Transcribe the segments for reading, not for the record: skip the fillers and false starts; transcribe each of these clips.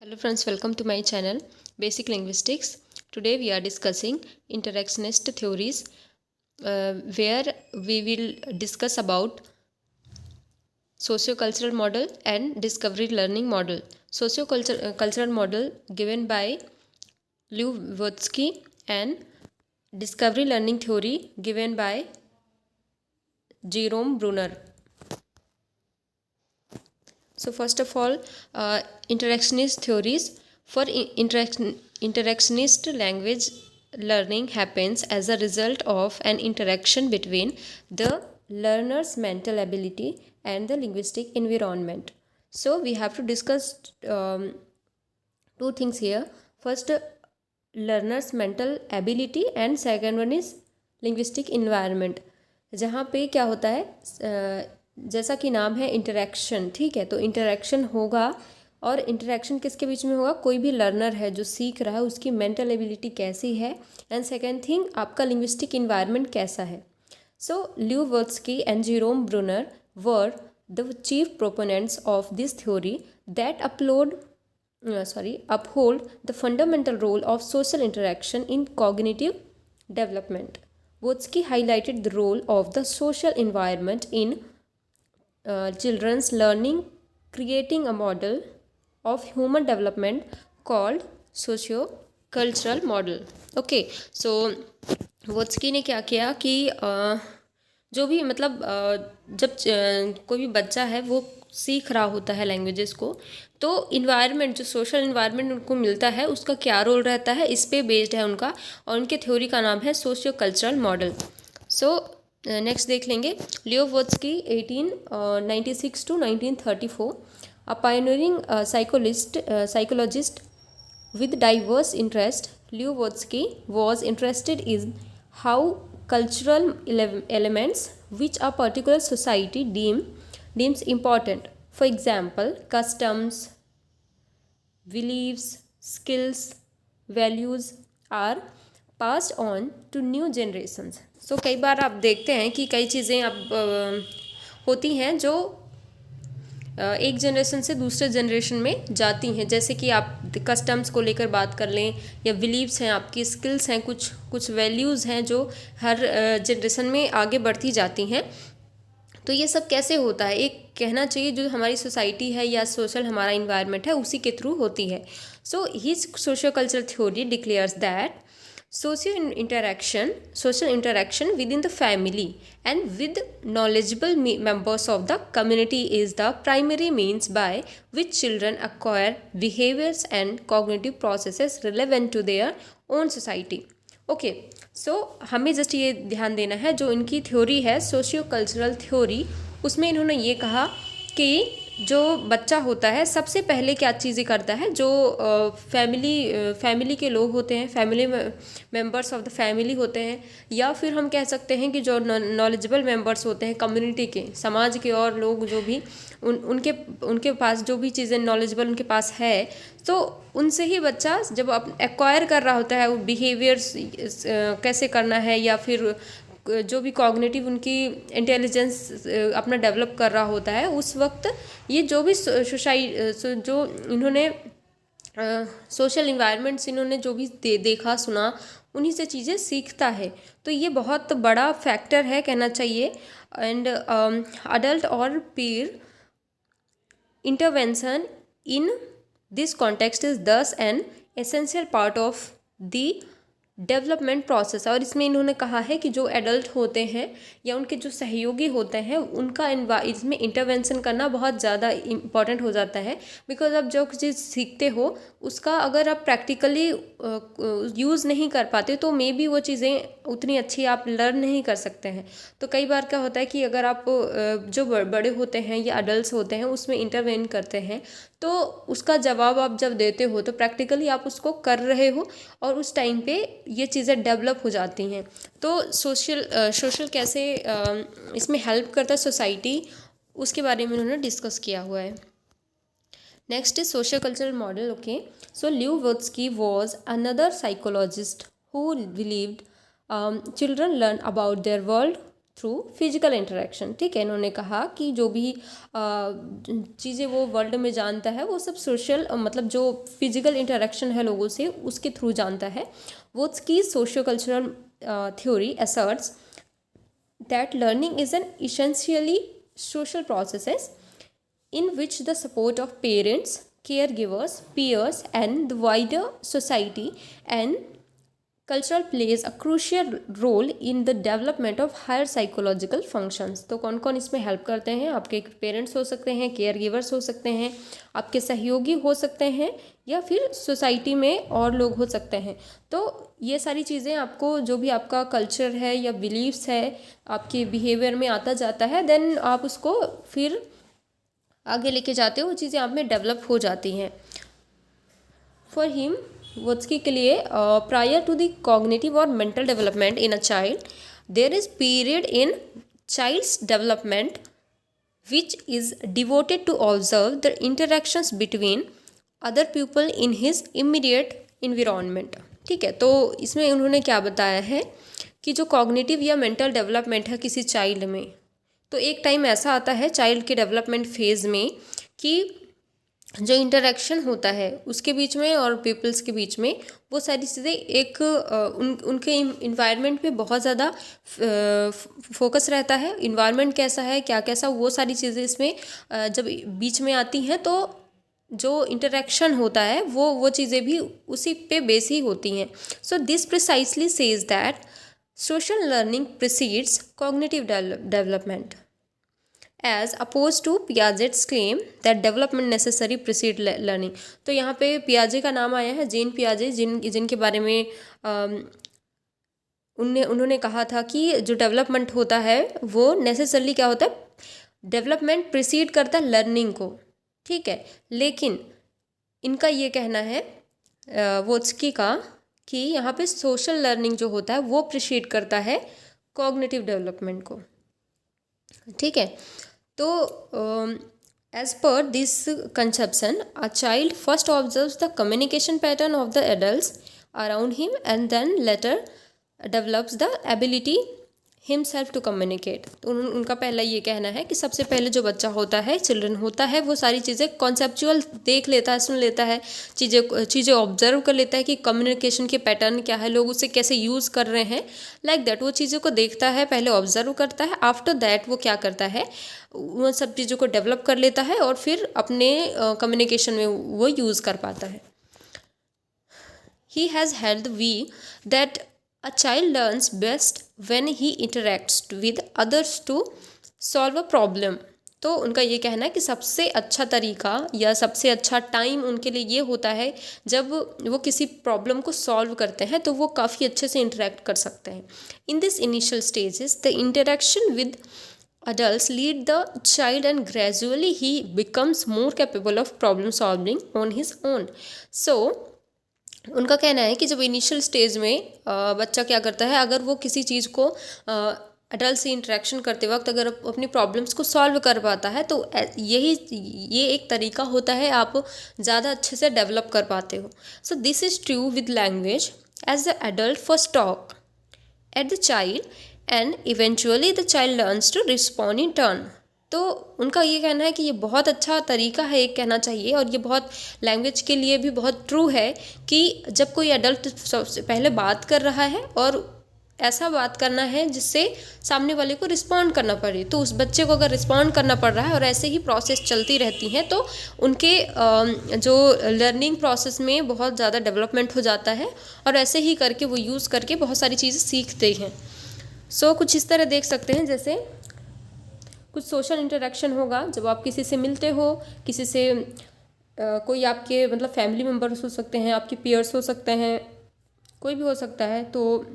Hello friends, welcome to my channel Basic Linguistics. Today we are discussing interactionist theories where we will discuss about socio-cultural model and discovery learning model. Socio-cultural model given by Lew Vygotsky and discovery learning theory given by Jerome Bruner. So first of all, interactionist theories. For interactionist language learning happens as a result of an interaction between the learner's mental ability and the linguistic environment. So we have to discuss two things here. First, learner's mental ability and second one is linguistic environment. जहाँ पे क्या होता है, जैसा कि नाम है interaction, ठीक है, तो इंटरेक्शन होगा और इंटरेक्शन किसके बीच में होगा? कोई भी लर्नर है जो सीख रहा है उसकी मेंटल एबिलिटी कैसी है एंड सेकेंड थिंग आपका लिंग्विस्टिक इन्वायरमेंट कैसा है. So Lev Vygotsky and Jerome Bruner were the chief proponents of this theory that uphold the fundamental role of social interaction in cognitive development. Vygotsky highlighted the role of the social environment in children's learning, creating a model of human development called socio-cultural model. Okay, so Vygotsky ने क्या किया कि जो भी मतलब जब कोई भी बच्चा है वो सीख रहा होता है लैंग्वेजेस को, तो इन्वायरमेंट जो सोशल इन्वायरमेंट उनको मिलता है उसका क्या रोल रहता है, इस पे बेस्ड है उनका, और उनके थ्योरी का नाम है socio cultural model. So next देख लेंगे. लियो वोत्स्की 1896 to 1934, a pioneering psychologist with diverse interest. Leo Vygotsky was interested in how cultural elements which a particular society deems important, for example customs, beliefs, skills, values, are passed on to new generations. So कई बार आप देखते हैं कि कई चीज़ें अब होती हैं जो एक जनरेशन से दूसरे जनरेशन में जाती हैं, जैसे कि आप कस्टम्स को लेकर बात कर लें या बिलीव्स हैं, आपकी स्किल्स हैं, कुछ वैल्यूज़ हैं जो हर जनरेशन में आगे बढ़ती जाती हैं. तो ये सब कैसे होता है? एक कहना चाहिए जो हमारी सोसाइटी है या सोशल हमारा इन्वायरमेंट है उसी के थ्रू होती है. So his socio cultural theory declares that social interaction within the family and with knowledgeable members of the community is the primary means by which children acquire behaviors and cognitive processes relevant to their own society. Okay, so हमें just ये ध्यान देना है, जो इनकी theory है socio cultural theory, उसमें इन्होंने ये कहा कि जो बच्चा होता है सबसे पहले क्या चीज़ें करता है, जो फैमिली के लोग होते हैं, family members of the family होते हैं, या फिर हम कह सकते हैं कि जो नॉलेजेबल मेंबर्स होते हैं कम्युनिटी के, समाज के और लोग जो भी उनके पास जो भी चीज़ें नॉलेजेबल उनके पास है, तो उनसे ही बच्चा जब एक्वायर कर रहा होता है वो बिहेवियर्स कैसे करना है, या फिर जो भी कॉग्निटिव उनकी इंटेलिजेंस अपना डेवलप कर रहा होता है, उस वक्त ये जो भी जो इन्होंने सोशल इन्वायरमेंट्स इन्होंने जो भी देखा सुना उन्हीं से चीज़ें सीखता है. तो ये बहुत बड़ा फैक्टर है कहना चाहिए. एंड अडल्ट और peer intervention in this context is thus an essential part of the development process. और इसमें इन्होंने कहा है कि जो एडल्ट होते हैं या उनके जो सहयोगी होते हैं उनका इसमें इंटरवेंशन करना बहुत ज़्यादा इम्पॉर्टेंट हो जाता है. बिकॉज आप जो चीज़ सीखते हो उसका अगर आप प्रैक्टिकली यूज़ नहीं कर पाते तो मे बी वो चीज़ें उतनी अच्छी आप लर्न नहीं कर सकते हैं. तो कई बार क्या होता है कि अगर आप जो बड़े होते हैं या अडल्ट होते हैं उसमें इंटरवेन करते हैं, तो उसका जवाब आप जब देते हो तो प्रैक्टिकली आप उसको कर रहे हो और उस टाइम पे ये चीज़ें डेवलप हो जाती हैं. तो सोशल कैसे इसमें हेल्प करता है सोसाइटी, उसके बारे में उन्होंने डिस्कस किया हुआ है. Next is socio cultural model. Okay, so Lev Vygotsky was another psychologist who believed children learn about their world through physical interaction. ठीक है, इन्होंने कहा कि जो भी चीज़ें वो वर्ल्ड में जानता है वो सब सोशल मतलब जो फिजिकल इंटरेक्शन है लोगों से उसके थ्रू जानता है। Vygotsky socio cultural theory asserts that learning is an essentially social process in which the support of parents, caregivers, peers, and the wider society and cultural plays a crucial role in the development of higher psychological functions। तो कौन कौन इसमें help करते हैं? आपके parents हो सकते हैं, केयर गिवर्स हो सकते हैं, आपके सहयोगी हो सकते हैं, या फिर सोसाइटी में और लोग हो सकते हैं। तो ये सारी चीज़ें आपको जो भी आपका कल्चर है या बिलीव्स है आपके बिहेवियर में आता जाता है, देन आप उसको फिर आगे लेके जाते हो, वो चीज़ें आप में डेवलप हो जाती हैं। फॉर हिम वोत्स्की के लिए प्रायर टू द कॉग्निटिव और mental development in a child there is period in child's development which is devoted to observe the interactions between other people in his immediate environment। ठीक है, तो इसमें उन्होंने क्या बताया है कि जो कॉग्निटिव या मेंटल डेवलपमेंट है किसी चाइल्ड में, तो एक टाइम ऐसा आता है चाइल्ड के डेवलपमेंट फेज़ में कि जो इंटरेक्शन होता है उसके बीच में और पीपल्स के बीच में वो सारी चीज़ें एक उनके इन्वायरमेंट पे बहुत ज़्यादा फोकस रहता है। इन्वायरमेंट कैसा है, क्या कैसा, वो सारी चीज़ें इसमें जब बीच में आती हैं तो जो इंटरेक्शन होता है वो चीज़ें भी उसी पे बेस ही होती हैं। So this precisely says that social learning precedes cognitive development as opposed to Piaget's claim that development necessary precede learning। तो यहाँ पे पियाजे का नाम आया है, जीन पियाजे, जिनके बारे में उन्होंने कहा था कि जो डेवलपमेंट होता है वो नेसेसरली क्या होता है, डेवलपमेंट प्रिसीड करता है लर्निंग को। ठीक है, लेकिन इनका ये कहना है वोत्स्की का कि यहाँ पे सोशल लर्निंग जो होता है वो प्रिसीड करता है कॉग्निटिव डेवलपमेंट को। ठीक है, तो as per this conception a child first observes the communication pattern of the adults around him and then later develops the ability himself to communicate। तो उनका पहला ये कहना है कि सबसे पहले जो बच्चा होता है, चिल्ड्रन होता है, वो सारी चीज़ें कॉन्सेप्चुअल देख लेता है, सुन लेता है, चीज़ें ऑब्जर्व कर लेता है कि कम्युनिकेशन के पैटर्न क्या है, लोग उसे कैसे यूज़ कर रहे हैं, लाइक दैट वो चीज़ों को देखता है, पहले ऑब्जर्व करता है, आफ्टर दैट वो क्या करता है, वो सब चीज़ों को डेवलप कर लेता है और फिर अपने कम्युनिकेशन में वो यूज़ कर पाता है। He has held the view that a child learns best when he interacts with others to solve a problem। तो उनका ये कहना है कि सबसे अच्छा तरीका या सबसे अच्छा टाइम उनके लिए ये होता है जब वो किसी प्रॉब्लम को सॉल्व करते हैं, तो वो काफ़ी अच्छे से इंटरेक्ट कर सकते हैं। In this initial stages the interaction with adults lead the child and gradually he becomes more capable of problem solving on his own। So उनका कहना है कि जब इनिशियल स्टेज में बच्चा क्या करता है, अगर वो किसी चीज़ को अडल्ट से इंटरेक्शन करते वक्त अगर अपनी प्रॉब्लम्स को सॉल्व कर पाता है तो ये एक तरीका होता है, आप ज़्यादा अच्छे से डेवलप कर पाते हो। So this is true with language as the adult first talk at the child and eventually the child learns to respond in turn. तो उनका ये कहना है कि ये बहुत अच्छा तरीका है, एक कहना चाहिए, और ये बहुत लैंग्वेज के लिए भी बहुत ट्रू है कि जब कोई एडल्ट सबसे पहले बात कर रहा है और ऐसा बात करना है जिससे सामने वाले को रिस्पॉन्ड करना पड़े, तो उस बच्चे को अगर रिस्पॉन्ड करना पड़ रहा है और ऐसे ही प्रोसेस चलती रहती हैं तो उनके जो लर्निंग प्रोसेस में बहुत ज़्यादा डेवलपमेंट हो जाता है और ऐसे ही करके वो यूज़ करके बहुत सारी चीज़ें सीखते हैं। सो कुछ इस तरह देख सकते हैं, जैसे कुछ सोशल इंटरेक्शन होगा जब आप किसी से मिलते हो, किसी से कोई आपके मतलब फैमिली मेम्बर्स हो सकते हैं, आपके पीयर्स हो सकते हैं, कोई भी हो सकता है, तो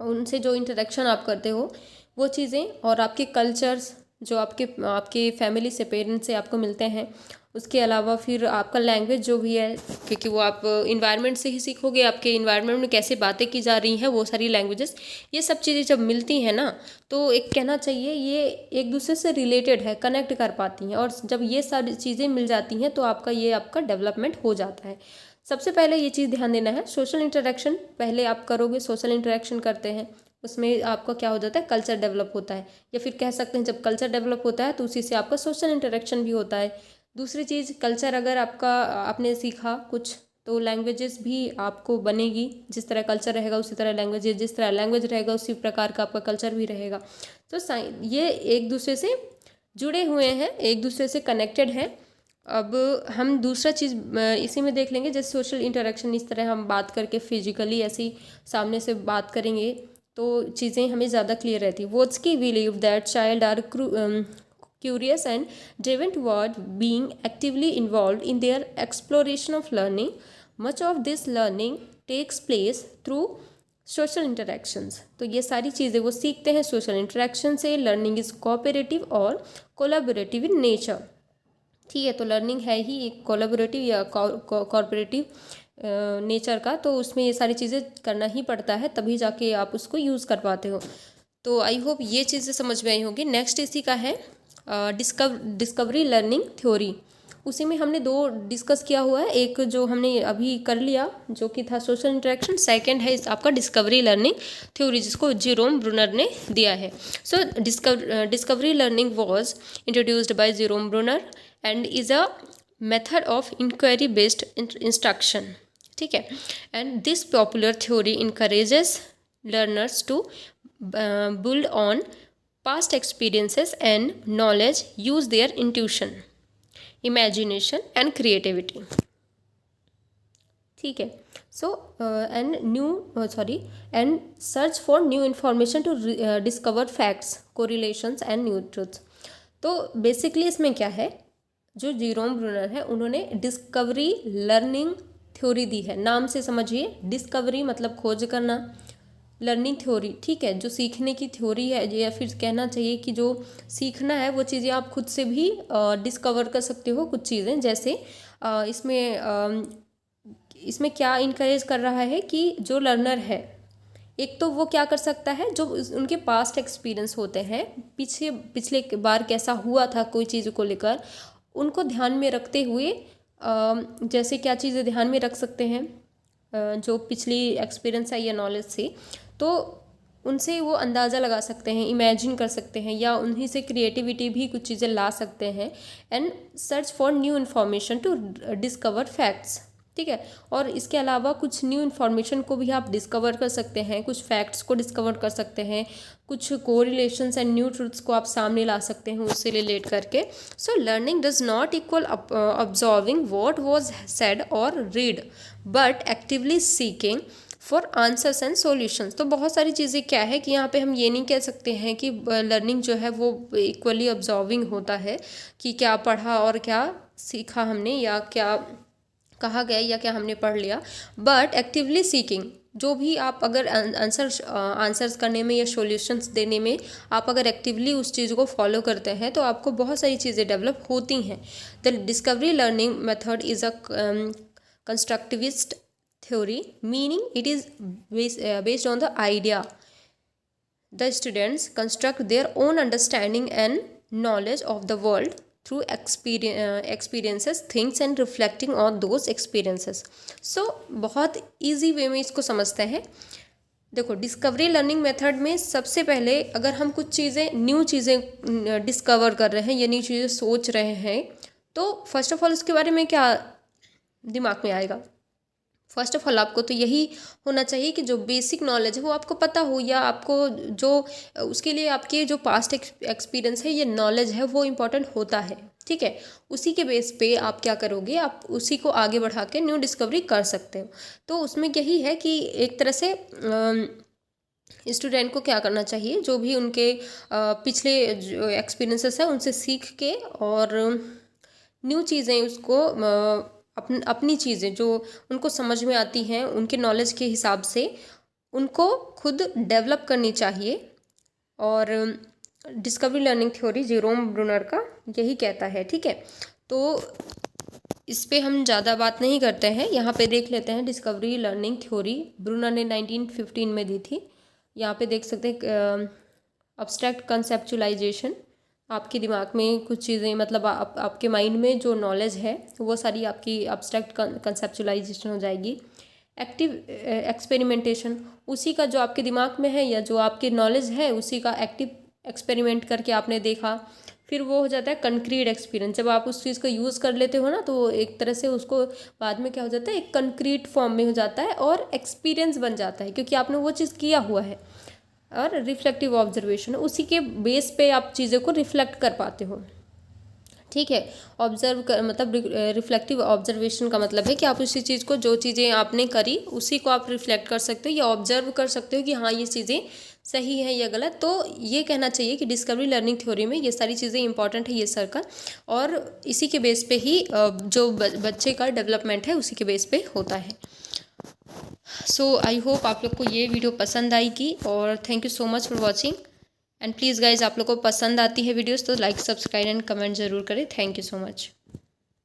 उनसे जो इंटरेक्शन आप करते हो वो चीज़ें, और आपके कल्चर्स जो आपके फैमिली से, पेरेंट्स से आपको मिलते हैं, उसके अलावा फिर आपका लैंग्वेज जो भी है, क्योंकि वो आप इन्वायरमेंट से ही सीखोगे, आपके इन्वायरमेंट में कैसे बातें की जा रही हैं वो सारी लैंग्वेजेस, ये सब चीज़ें जब मिलती हैं ना, तो एक कहना चाहिए ये एक दूसरे से रिलेटेड है, कनेक्ट कर पाती हैं, और जब ये सारी चीज़ें मिल जाती हैं तो आपका डेवलपमेंट हो जाता है। सबसे पहले ये चीज़ ध्यान देना है, सोशल इंटरेक्शन पहले आप करोगे, सोशल इंटरेक्शन करते हैं, उसमें आपका क्या हो जाता है, कल्चर डेवलप होता है, या फिर कह सकते हैं जब कल्चर डेवलप होता है तो उसी से आपका सोशल इंटरेक्शन भी होता है। दूसरी चीज़, कल्चर अगर आपका आपने सीखा कुछ तो लैंग्वेजेस भी आपको बनेगी, जिस तरह कल्चर रहेगा उसी तरह लैंग्वेजेस, जिस तरह लैंग्वेज रहेगा उसी प्रकार का आपका कल्चर भी रहेगा। तो ये एक दूसरे से जुड़े हुए हैं, एक दूसरे से कनेक्टेड हैं। अब हम दूसरा चीज़ इसी में देख लेंगे, जैसे सोशल इंटरेक्शन, इस तरह हम बात करके फिजिकली ऐसी सामने से बात करेंगे तो चीज़ें हमें ज़्यादा क्लियर रहती। Vygotsky believe that child are curious and driven toward being actively involved in their exploration of learning. Much of this learning takes place through social interactions. तो ये सारी चीज़ें वो सीखते हैं सोशल इंटरेक्शन से। लर्निंग इज़ कोऑपरेटिव और collaborative in nature. ठीक है, तो लर्निंग है ही एक कोलैबोरेटिव या कॉर्पोरेटिव नेचर का, तो उसमें ये सारी चीज़ें करना ही पड़ता है, तभी जाके आप उसको यूज़ कर पाते हो। तो आई होप ये चीज़ें समझ में आई होगी। नेक्स्ट इसी का है डिस्कवरी लर्निंग थ्योरी। उसी में हमने दो डिस्कस किया हुआ है, एक जो हमने अभी कर लिया जो कि था सोशल इंटरेक्शन, सेकंड है आपका डिस्कवरी लर्निंग थ्योरी जिसको जेरोम ब्रूनर ने दिया है। So discovery learning was introduced by Jerome Bruner and is a method of inquiry based instruction. ठीक है, and this popular theory encourages learners to build on past experiences and knowledge, use their intuition, imagination and creativity. ठीक है, so and search for new information to discover facts, correlations and new truths. तो basically इसमें क्या है, जो Jerome Bruner है उन्होंने discovery learning theory दी है। नाम से समझिए, डिस्कवरी मतलब खोज करना, लर्निंग थ्योरी, ठीक है, जो सीखने की थ्योरी है, या फिर कहना चाहिए कि जो सीखना है वो चीज़ें आप खुद से भी डिस्कवर कर सकते हो कुछ चीज़ें। जैसे इसमें क्या इनकरेज कर रहा है कि जो लर्नर है, एक तो वो क्या कर सकता है, जो उनके पास्ट एक्सपीरियंस होते हैं, पिछले बार कैसा हुआ था कोई चीज़ को लेकर, उनको ध्यान में रखते हुए जैसे क्या चीज़ें ध्यान में रख सकते हैं जो पिछली एक्सपीरियंस है या नॉलेज से, तो उनसे वो अंदाज़ा लगा सकते हैं, इमेजिन कर सकते हैं, या उन्हीं से क्रिएटिविटी भी कुछ चीज़ें ला सकते हैं। And search for new information to discover facts. ठीक है, और इसके अलावा कुछ न्यू इन्फॉर्मेशन को भी आप डिस्कवर कर सकते हैं, कुछ फैक्ट्स को डिस्कवर कर सकते हैं, कुछ कोरिलेशंस एंड न्यू ट्रूथ्स को आप सामने ला सकते हैं उससे रिलेट करके। So learning does not equal observing what was said और read, but actively seeking for answers and solutions. तो बहुत सारी चीज़ें क्या है कि यहाँ पे हम ये नहीं कह सकते हैं कि लर्निंग जो है वो इक्वली ऑब्जर्विंग होता है, कि क्या पढ़ा और क्या सीखा हमने, या क्या कहा गया या क्या हमने पढ़ लिया, बट एक्टिवली सीकिंग, जो भी आप अगर आंसर्स करने में या सॉल्यूशंस देने में आप अगर एक्टिवली उस चीज़ को फॉलो करते हैं तो आपको बहुत सारी चीज़ें डेवलप होती हैं। The discovery learning method is a constructivist theory, meaning it is based on the idea the students construct their own understanding and knowledge of the world through experiences, things and reflecting on those experiences. So बहुत easy way में इसको समझते हैं। देखो, discovery learning method में सबसे पहले अगर हम कुछ चीज़ें, न्यू चीज़ें डिस्कवर कर रहे हैं या न्यू चीज़ें सोच रहे हैं, तो फर्स्ट ऑफ ऑल उसके बारे में क्या दिमाग में आएगा? फर्स्ट ऑफ ऑल आपको तो यही होना चाहिए कि जो बेसिक नॉलेज है वो आपको पता हो, या आपको जो उसके लिए आपके जो पास्ट एक्सपीरियंस है, ये नॉलेज है, वो इम्पॉर्टेंट होता है। ठीक है, उसी के बेस पे आप क्या करोगे, आप उसी को आगे बढ़ा के न्यू डिस्कवरी कर सकते हो। तो उसमें यही है कि एक तरह से स्टूडेंट को क्या करना चाहिए, जो भी उनके पिछले जो एक्सपीरियंसेस है उनसे सीख के और न्यू चीज़ें उसको अपनी चीज़ें जो उनको समझ में आती हैं उनके नॉलेज के हिसाब से उनको खुद डेवलप करनी चाहिए। और discovery learning theory Jerome Bruner का यही कहता है। ठीक है, तो इस पे हम ज़्यादा बात नहीं करते हैं, यहाँ पे देख लेते हैं डिस्कवरी लर्निंग थ्योरी ब्रूनर ने 1915 में दी थी। यहाँ पे देख सकते हैं अब्स्ट्रैक्ट कंसेप्चुलाइजेशन, आपके दिमाग में कुछ चीज़ें, मतलब आपके माइंड में जो नॉलेज है वो सारी आपकी अब्स्ट्रैक्ट कंसेप्चुलाइजेशन हो जाएगी। एक्टिव एक्सपेरिमेंटेशन, उसी का जो आपके दिमाग में है या जो आपकी नॉलेज है उसी का एक्टिव एक्सपेरिमेंट करके आपने देखा। फिर वो हो जाता है कंक्रीट एक्सपीरियंस, जब आप उस चीज़ को यूज़ कर लेते हो ना तो एक तरह से उसको बाद में क्या हो जाता है, एक कंक्रीट फॉर्म में हो जाता है और एक्सपीरियंस बन जाता है, क्योंकि आपने वो चीज़ किया हुआ है। और रिफ्लेक्टिव ऑब्जर्वेशन, उसी के बेस पे आप चीज़ों को रिफ्लेक्ट कर पाते हो। ठीक है, ऑब्जर्व कर मतलब रिफ्लेक्टिव ऑब्जर्वेशन का मतलब है कि आप उसी चीज़ को, जो चीज़ें आपने करी उसी को आप रिफ्लेक्ट कर सकते हो या ऑब्जर्व कर सकते हो कि हाँ ये चीज़ें सही है या गलत। तो ये कहना चाहिए कि डिस्कवरी लर्निंग थ्योरी में ये सारी चीज़ें इंपॉर्टेंट है ये सर्कल, और इसी के बेस पे ही जो बच्चे का डेवलपमेंट है उसी के बेस पे होता है। सो आई होप आप लोग को ये वीडियो पसंद आएगी, और thank you so much for watching. And please guys, आप लोग को पसंद आती है वीडियोस तो लाइक, सब्सक्राइब एंड कमेंट ज़रूर करें। Thank you so much.